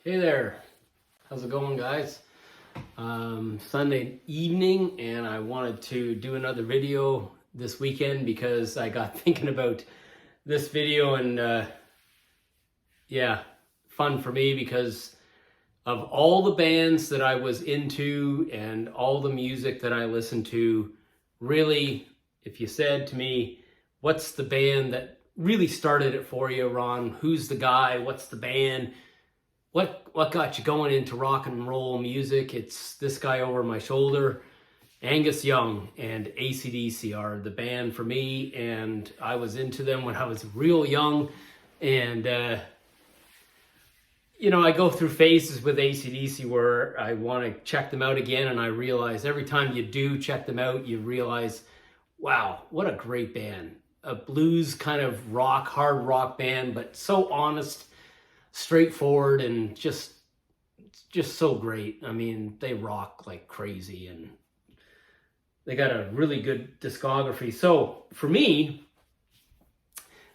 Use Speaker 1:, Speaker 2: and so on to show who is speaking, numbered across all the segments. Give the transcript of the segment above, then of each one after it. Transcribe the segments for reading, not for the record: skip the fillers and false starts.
Speaker 1: Hey there, how's it going, guys? Sunday evening, and I wanted to do another video this weekend because I got thinking about this video, and yeah, fun for me because of all the bands that I was into and all the music that I listened to. Really, if you said to me, what's the band that really started it for you, Ron? Who's the guy? What's the band? What got you going into rock and roll music? It's this guy over my shoulder. Angus Young and AC/DC are the band for me, and I was into them when I was real young. And I go through phases with AC/DC where I want to check them out again, and I realize every time you do check them out, you realize, wow, what a great band. A blues kind of rock, hard rock band, but so honest, straightforward, and just so great. I mean, they rock like crazy, and they got a really good discography. So for me,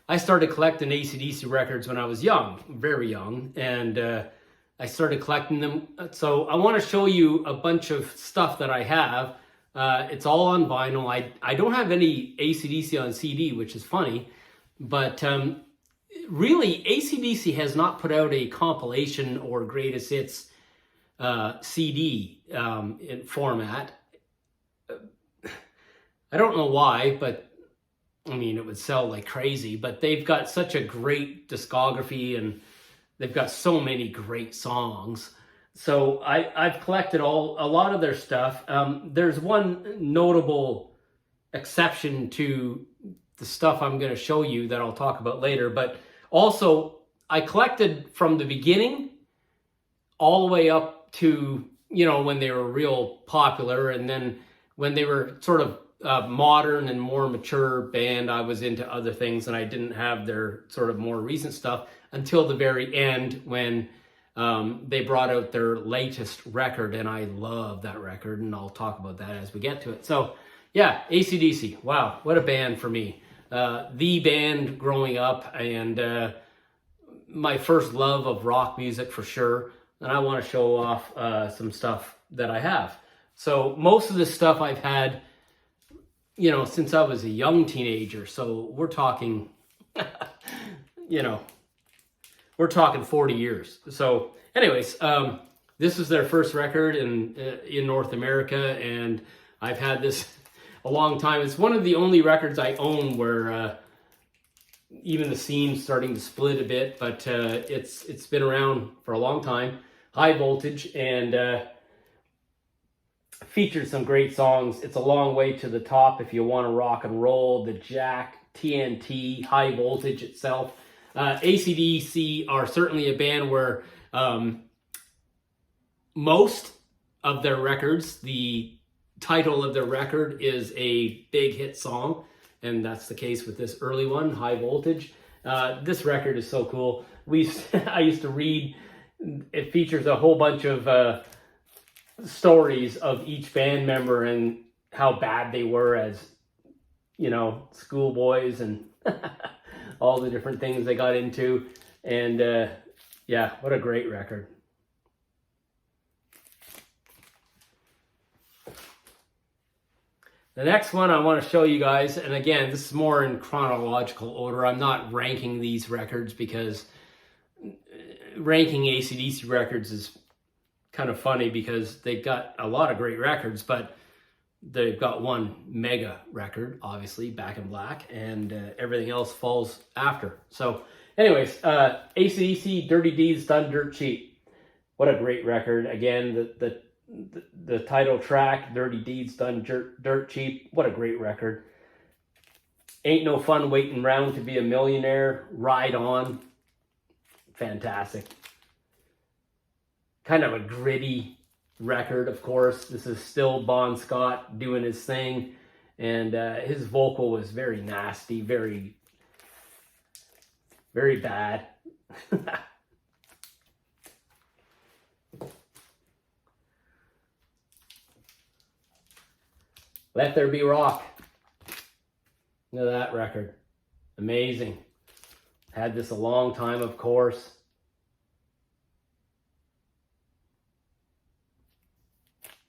Speaker 1: I started collecting AC/DC records when I was young, very young, and I started collecting them. So I want to show you a bunch of stuff that I have. It's all on vinyl. I don't have any AC/DC on CD, which is funny, but really, AC/DC has not put out a compilation or greatest hits CD in format. I don't know why, but I mean, it would sell like crazy. But they've got such a great discography, and they've got so many great songs. So I've collected a lot of their stuff. There's one notable exception to the stuff I'm going to show you that I'll talk about later, but also I collected from the beginning all the way up to, when they were real popular, and then when they were sort of modern and more mature band, I was into other things, and I didn't have their sort of more recent stuff until the very end when they brought out their latest record, and I love that record, and I'll talk about that as we get to it. So yeah, AC/DC, wow, what a band for me. The band growing up, and my first love of rock music for sure. And I want to show off some stuff that I have. So most of this stuff I've had, since I was a young teenager. So we're talking, we're talking 40 years. So anyways, this is their first record in North America, and I've had this a long time. It's one of the only records I own where even the scene's starting to split a bit, but it's been around for a long time. High Voltage, and featured some great songs. It's a Long Way to the Top, If You Want to Rock and Roll, The Jack, TNT, High Voltage itself. AC/DC are certainly a band where most of their records, the title of their record is a big hit song, and that's the case with this early one, High Voltage. This record is so cool. I used to read. It features a whole bunch of stories of each band member and how bad they were as, schoolboys, and all the different things they got into. And yeah, what a great record. The next one I want to show you guys, and again, this is more in chronological order. I'm not ranking these records because ranking AC/DC records is kind of funny because they've got a lot of great records, but they've got one mega record, obviously, Back in Black, and everything else falls after. So anyways, AC/DC, Dirty Deeds Done Dirt Cheap. What a great record. Again, the title track, Dirty Deeds Done Dirt Cheap. What a great record. Ain't No Fun Waiting Round to Be a Millionaire. Ride On. Fantastic. Kind of a gritty record, of course. This is still Bon Scott doing his thing, and his vocal was very nasty, very, very bad. Let There Be Rock. Look at that record. Amazing. Had this a long time, of course.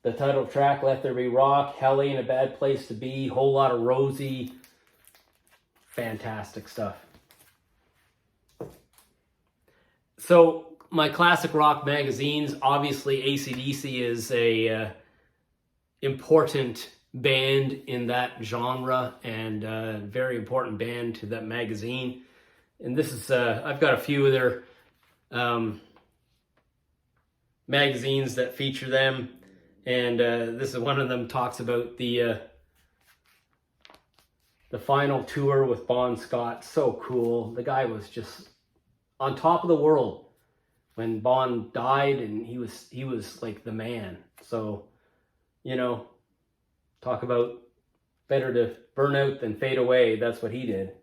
Speaker 1: The title track, Let There Be Rock, Hell Ain't a Bad Place to Be, Whole Lot of Rosie. Fantastic stuff. So my classic rock magazines, obviously AC/DC is a important band in that genre and a very important band to that magazine. And this is, I've got a few of their magazines that feature them. And this is one of them, talks about the final tour with Bon Scott. So cool. The guy was just on top of the world when Bon died, and he was like the man. So, you know, talk about better to burn out than fade away. That's what he did.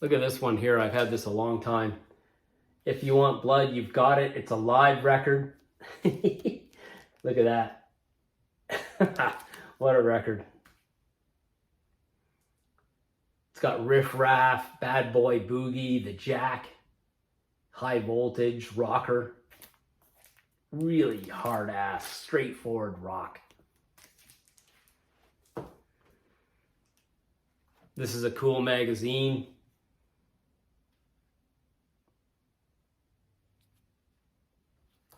Speaker 1: Look at this one here. I've had this a long time. If You Want Blood, You've Got It. It's a live record. Look at that. What a record. It's got Riff Raff, Bad Boy Boogie, The Jack, High Voltage, Rocker. Really hard ass, straightforward rock. This is a cool magazine.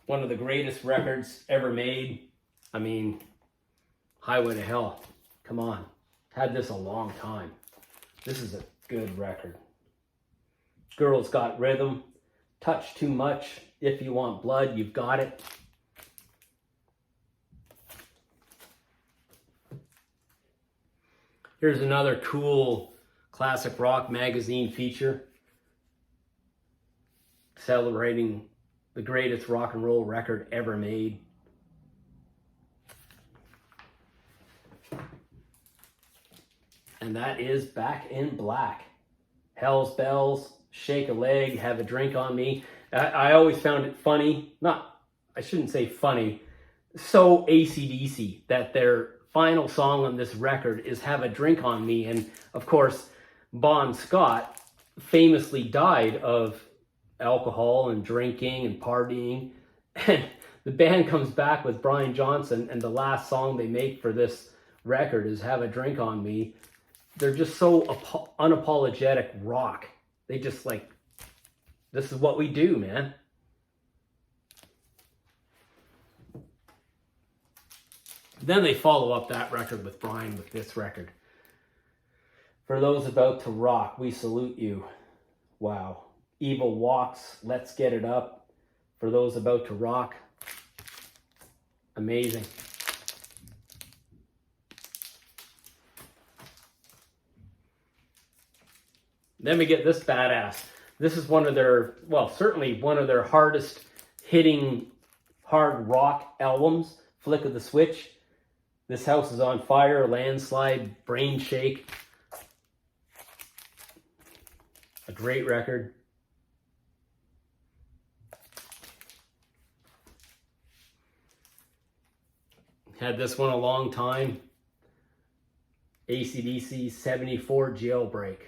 Speaker 1: One of the greatest records ever made. I mean, Highway to Hell. Come on. Had this a long time. This is a good record. Girls Got Rhythm. Touch Too Much. If You Want Blood, You've Got It. Here's another cool classic rock magazine feature celebrating the greatest rock and roll record ever made. And that is Back in Black. Hell's Bells, Shake a Leg, Have a Drink on Me. I always found it funny, I shouldn't say funny, so AC/DC that their final song on this record is Have a Drink on Me. And of course, Bon Scott famously died of alcohol and drinking and partying. And the band comes back with Brian Johnson, and the last song they make for this record is Have a Drink on Me. They're just so unapologetic rock. They just like, this is what we do, man. Then they follow up that record with Brian with this record. For Those About to Rock, We Salute You. Wow. Evil Walks, Let's Get It Up. For Those About to Rock. Amazing. Then we get this badass. This is one of their, well, certainly one of their hardest hitting hard rock albums. Flick of the Switch. This House is on Fire, Landslide, Brain Shake. A great record. Had this one a long time. AC/DC 74 Jailbreak.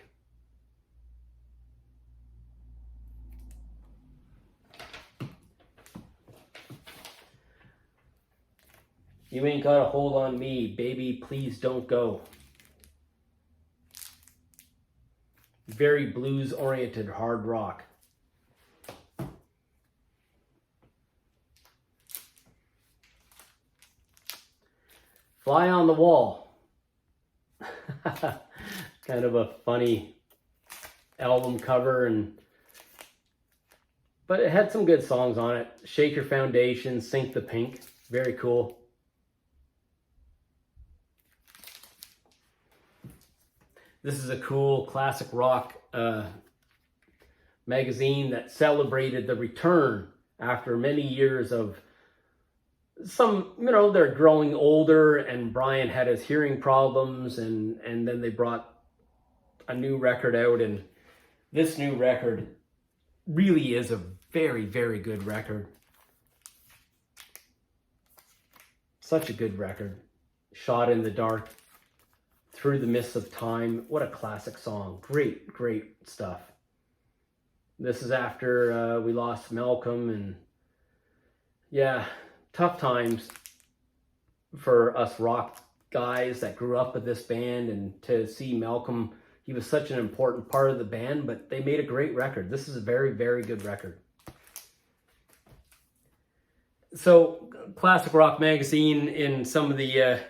Speaker 1: You Ain't Got a Hold on Me, Baby, Please Don't Go. Very blues-oriented hard rock. Fly on the Wall. Kind of a funny album cover, but it had some good songs on it. Shake Your Foundation, Sink the Pink. Very cool. This is a cool classic rock magazine that celebrated the return after many years of some, they're growing older, and Brian had his hearing problems, and then they brought a new record out, and this new record really is a very, very good record. Such a good record. Shot in the Dark. Through the Mists of Time. What a classic song. Great, great stuff. This is after we lost Malcolm, and Yeah, tough times for us rock guys that grew up with this band, and to see Malcolm, he was such an important part of the band, but they made a great record. This is a very, very good record. So Classic Rock Magazine, in some of the,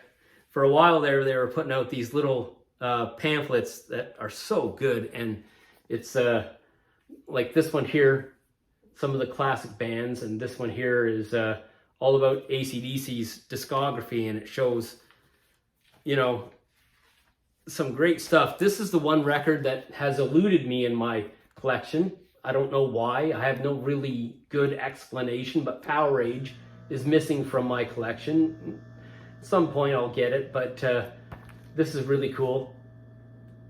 Speaker 1: for a while there, they were putting out these little pamphlets that are so good, and it's like this one here, some of the classic bands, and this one here is all about AC/DC's discography, and it shows, you know, some great stuff. This is the one record that has eluded me in my collection. I don't know why. I have no really good explanation, but Powerage is missing from my collection. At some point I'll get it, but this is really cool.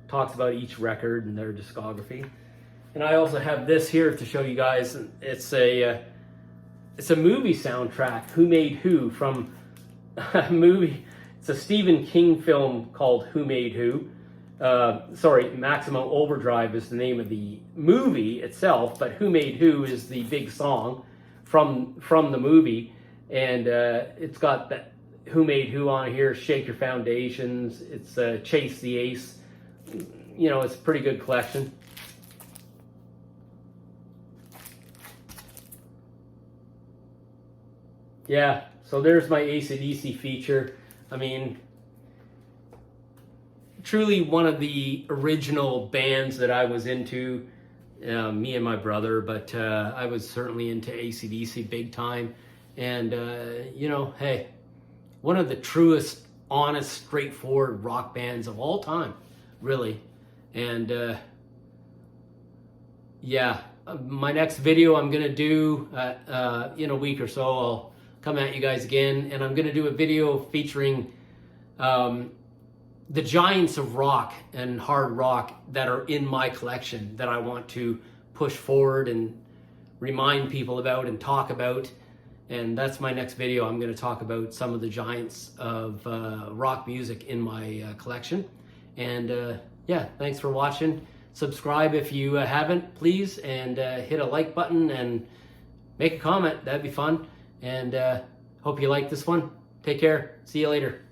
Speaker 1: Talks about each record and their discography. And I also have this here to show you guys. It's a movie soundtrack, Who Made Who, from a movie. It's a Stephen King film called Who Made Who. Sorry, Maximum Overdrive is the name of the movie itself, but Who Made Who is the big song from the movie. And it's got that Who Made Who on here, Shake Your Foundations, it's Chase the Ace. You know, it's a pretty good collection. Yeah, so there's my AC/DC feature. I mean, truly one of the original bands that I was into, me and my brother, but I was certainly into AC/DC big time. And, you know, hey, one of the truest, honest, straightforward rock bands of all time, really. And, yeah, my next video I'm going to do in a week or so, I'll come at you guys again, and I'm going to do a video featuring the giants of rock and hard rock that are in my collection that I want to push forward and remind people about and talk about. And that's my next video. I'm going to talk about some of the giants of rock music in my collection. And yeah, thanks for watching. Subscribe if you haven't, please, and hit a like button and make a comment. That'd be fun. And hope you like this one. Take care. See you later.